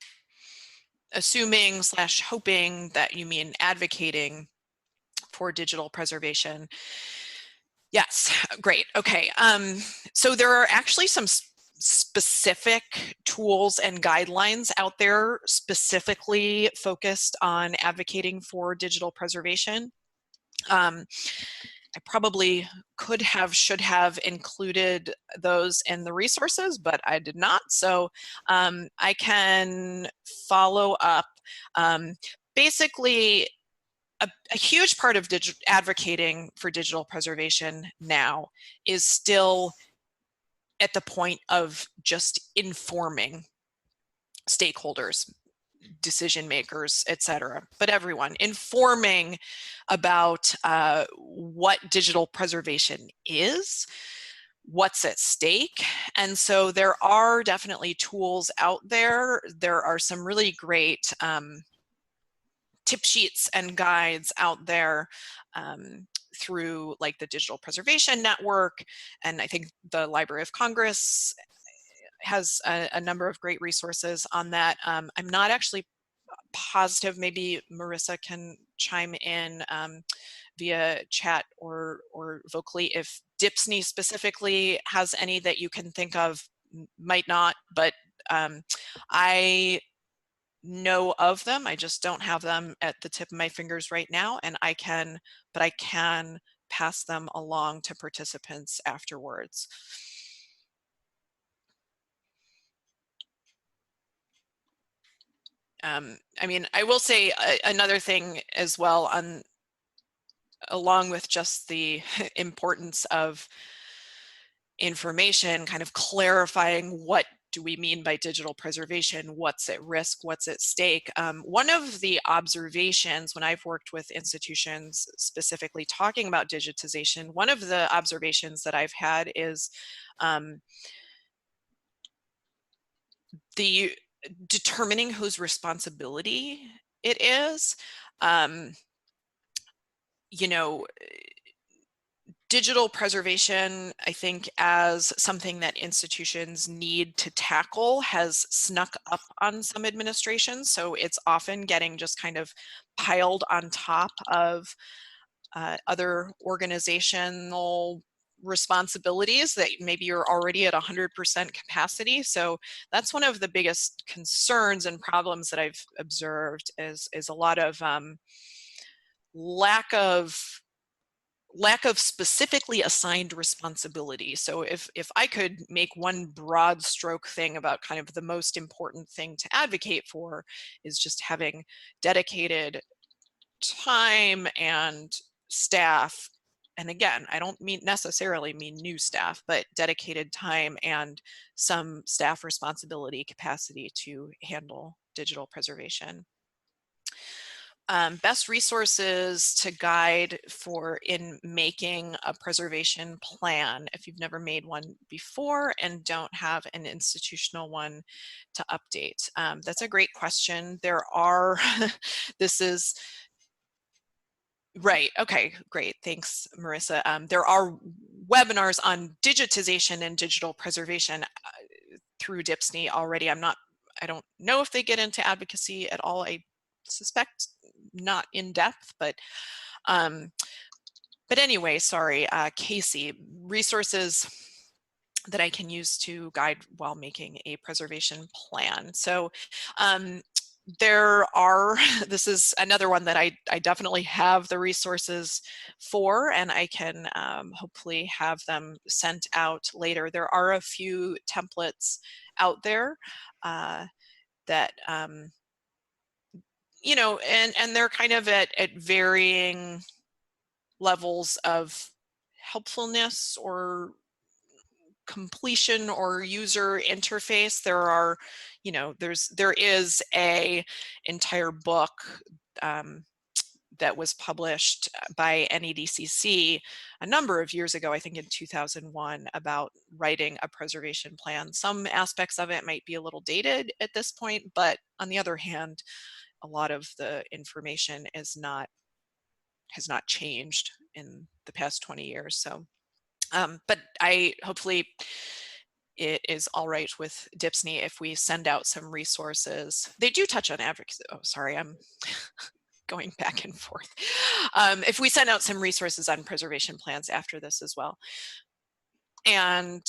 A: assuming / hoping that you mean advocating for digital preservation. Yes, great. Okay. So there are actually some specific tools and guidelines out there specifically focused on advocating for digital preservation. I probably could have, should have included those in the resources, but I did not. So I can follow up. Basically, a huge part of advocating for digital preservation now is still at the point of just informing stakeholders, decision makers, etc., but everyone, informing about what digital preservation is, what's at stake. And so there are definitely tools out there. There are some really great tip sheets and guides out there through like the Digital Preservation Network, and I think the Library of Congress has a number of great resources on that. I'm not actually positive, maybe Marissa can chime in via chat or vocally if DHPSNY specifically has any that you can think of. Might not, but I know of them. I just don't have them at the tip of my fingers right now, and I can pass them along to participants afterwards. I mean, I will say another thing as well, along with just the importance of information, kind of clarifying what do we mean by digital preservation, what's at risk, what's at stake. One of the observations when I've worked with institutions specifically talking about digitization, one of the observations that I've had is the determining whose responsibility it is. You know, digital preservation, I think, as something that institutions need to tackle has snuck up on some administrations. So it's often getting just kind of piled on top of other organizational responsibilities that maybe you're already at 100% capacity. So that's one of the biggest concerns and problems that I've observed is a lot of lack of specifically assigned responsibility. So if I could make one broad stroke thing about kind of the most important thing to advocate for is just having dedicated time and staff. And again, I don't necessarily mean new staff, but dedicated time and some staff responsibility capacity to handle digital preservation. Best resources to guide for in making a preservation plan if you've never made one before and don't have an institutional one to update. That's a great question. There are, this is, right, okay, great, thanks Marissa. There are webinars on digitization and digital preservation through DHPSNY already. I don't know if they get into advocacy at all. I suspect not in depth, but anyway, sorry, Casey, resources that I can use to guide while making a preservation plan. So there are, this is another one that I definitely have the resources for, and I can hopefully have them sent out later. There are a few templates out there that, you know, and they're kind of at varying levels of helpfulness or completion or user interface. There are, you know, there is a entire book that was published by NEDCC a number of years ago, I think in 2001, about writing a preservation plan. Some aspects of it might be a little dated at this point, but on the other hand, a lot of the information has not changed in the past 20 years. So but hopefully it is all right with DHPSNY if we send out some resources. They do touch on advocacy. Oh, sorry, I'm going back and forth. If we send out some resources on preservation plans after this as well. And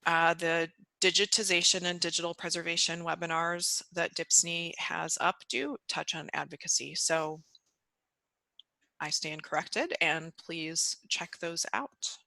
A: the digitization and digital preservation webinars that DHPSNY has up do touch on advocacy. So I stand corrected, and please check those out.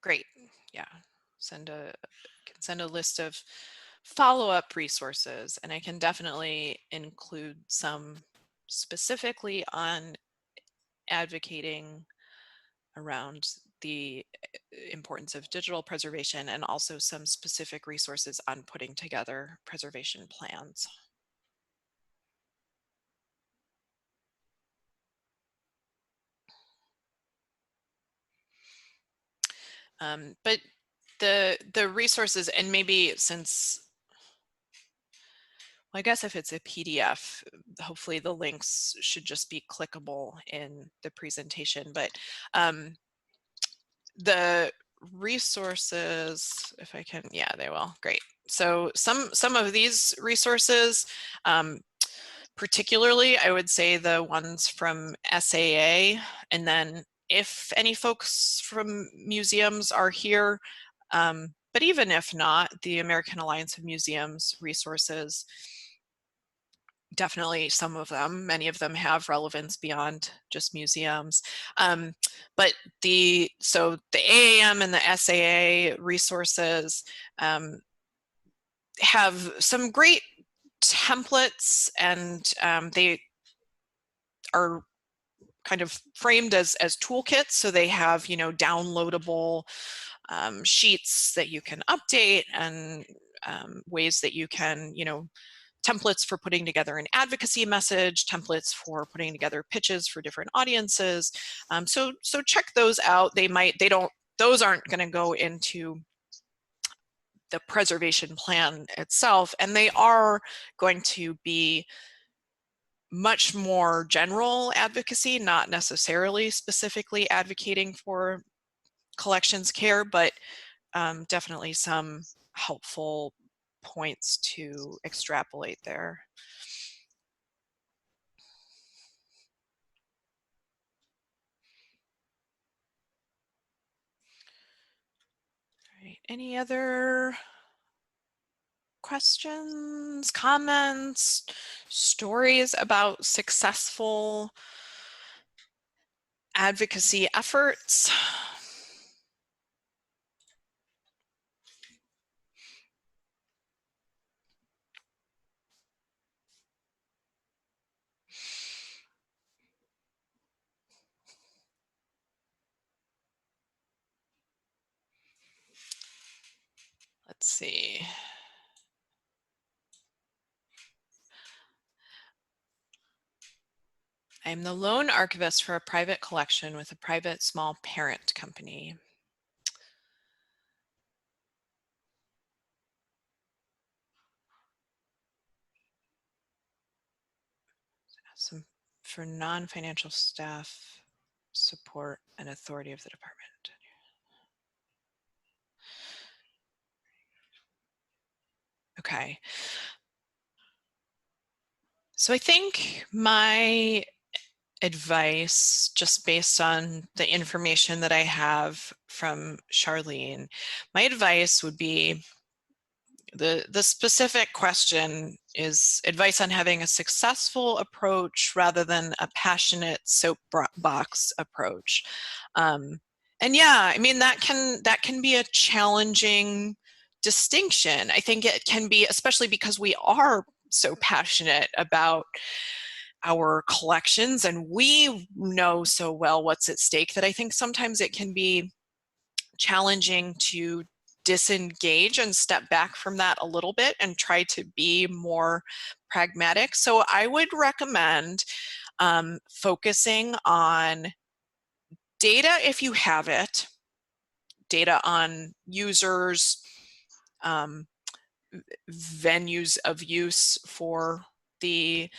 A: Great. Yeah, can send a list of follow-up resources, and I can definitely include some specifically on advocating around the importance of digital preservation, and also some specific resources on putting together preservation plans. But the resources, and maybe since, well, I guess if it's a PDF, hopefully the links should just be clickable in the presentation, but the resources, if I can, yeah, they will, great. So some of these resources, particularly I would say the ones from SAA, and then if any folks from museums are here, but even if not, the American Alliance of Museums resources, definitely some of them, many of them have relevance beyond just museums. But so the AAM and the SAA resources have some great templates, and they are kind of framed as toolkits. So they have, you know, downloadable sheets that you can update, and ways that you can, you know, templates for putting together an advocacy message, templates for putting together pitches for different audiences. So check those out. Those aren't going to go into the preservation plan itself, and they are going to be much more general advocacy, not necessarily specifically advocating for collections care, but definitely some helpful points to extrapolate there. All right, any other questions, comments, stories about successful advocacy efforts? Let's see. I'm the lone archivist for a private collection with a private small parent company. Some for non-financial staff support and authority of the department. Okay. So I think my advice, just based on the information that I have from Charlene, my advice would be the specific question is advice on having a successful approach rather than a passionate soapbox approach. And yeah, I mean, that can be a challenging distinction. I think it can be, especially because we are so passionate about our collections and we know so well what's at stake, that I think sometimes it can be challenging to disengage and step back from that a little bit and try to be more pragmatic. So I would recommend focusing on data if you have it, data on users, venues of use for the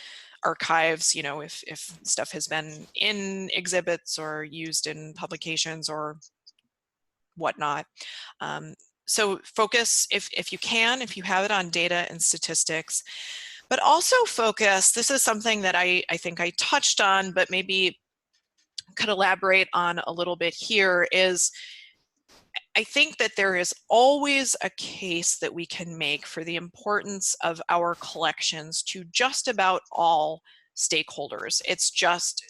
A: archives, you know, if stuff has been in exhibits or used in publications or whatnot. So focus, if you can, if you have it, on data and statistics, but also focus, this is something that I think I touched on, but maybe could elaborate on a little bit here, is I think that there is always a case that we can make for the importance of our collections to just about all stakeholders. It's just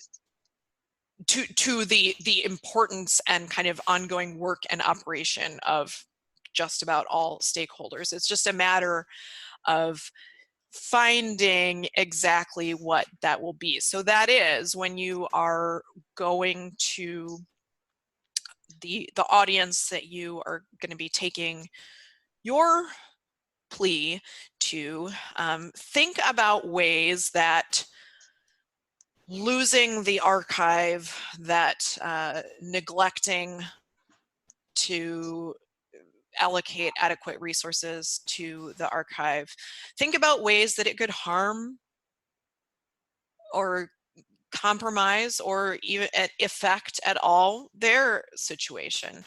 A: to the importance and kind of ongoing work and operation of just about all stakeholders. It's just a matter of finding exactly what that will be. So that is when you are going to the audience that you are going to be taking your plea to, think about ways that losing the archive, that neglecting to allocate adequate resources to the archive, think about ways that it could harm or compromise or even affect at all their situation.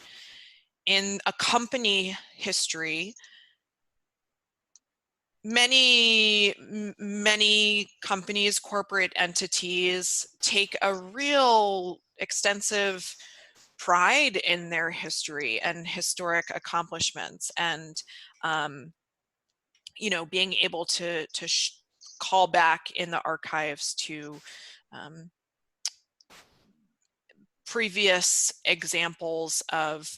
A: In a company history, many companies, corporate entities take a real extensive pride in their history and historic accomplishments, and you know, being able to call back in the archives to previous examples of,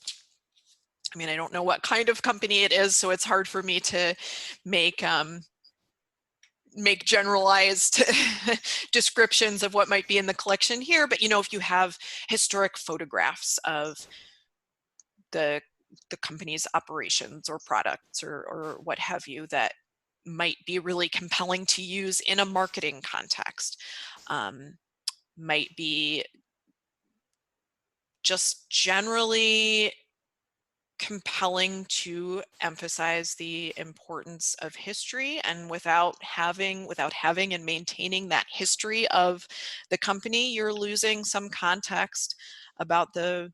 A: I mean, I don't know what kind of company it is, so it's hard for me to make make generalized descriptions of what might be in the collection here, but you know, if you have historic photographs of the company's operations or products or what have you, that might be really compelling to use in a marketing context, might be just generally compelling to emphasize the importance of history, and without having and maintaining that history of the company, you're losing some context about the,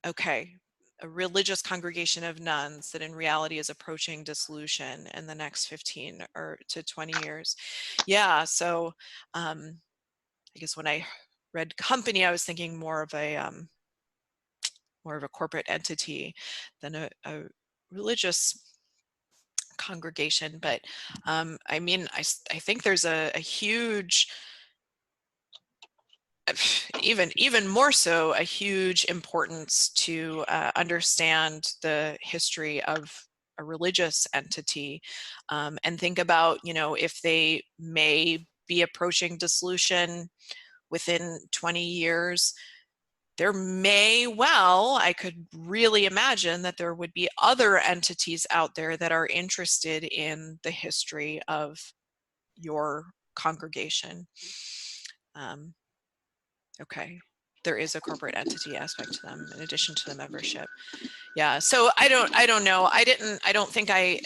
A: okay, a religious congregation of nuns that in reality is approaching dissolution in the next 15 or to 20 years. Yeah, so I guess when I read company, I was thinking more of a corporate entity than a religious congregation. But I mean, I think there's a huge, even more so, a huge importance to understand the history of a religious entity, and think about, you know, if they may be approaching dissolution within 20 years, there may well, I could really imagine that there would be other entities out there that are interested in the history of your congregation. Okay, there is a corporate entity aspect to them in addition to the membership. Yeah, so I don't know. I don't think I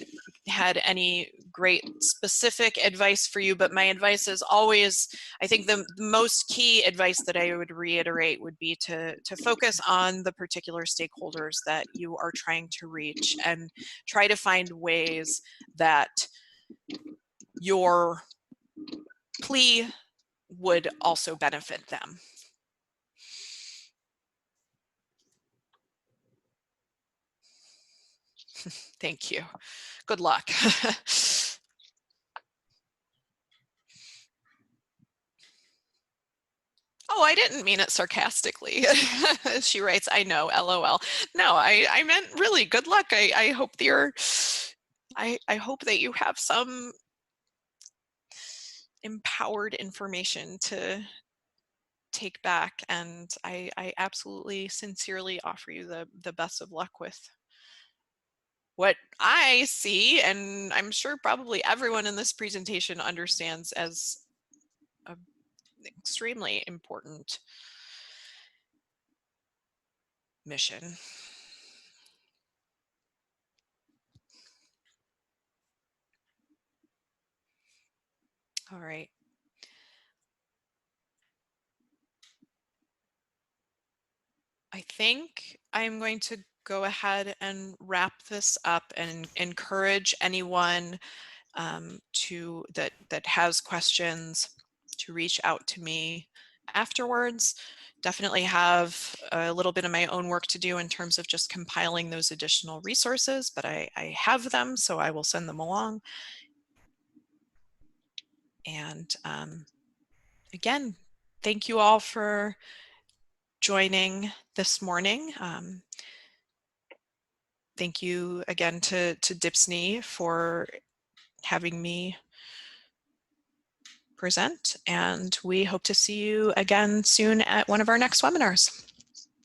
A: had any great specific advice for you, but my advice is always, I think the most key advice that I would reiterate would be to focus on the particular stakeholders that you are trying to reach and try to find ways that your plea would also benefit them. Thank you. Good luck. Oh, I didn't mean it sarcastically. She writes, I know, LOL. No, I meant really good luck. I hope I hope that you have some empowered information to take back, and I absolutely sincerely offer you the best of luck with what I see, and I'm sure probably everyone in this presentation understands as an extremely important mission. All right. I think I'm going to go ahead and wrap this up and encourage anyone that has questions to reach out to me afterwards. Definitely have a little bit of my own work to do in terms of just compiling those additional resources, but I have them, so I will send them along. And again, thank you all for joining this morning. Thank you again to DHPSNY for having me present, and we hope to see you again soon at one of our next webinars.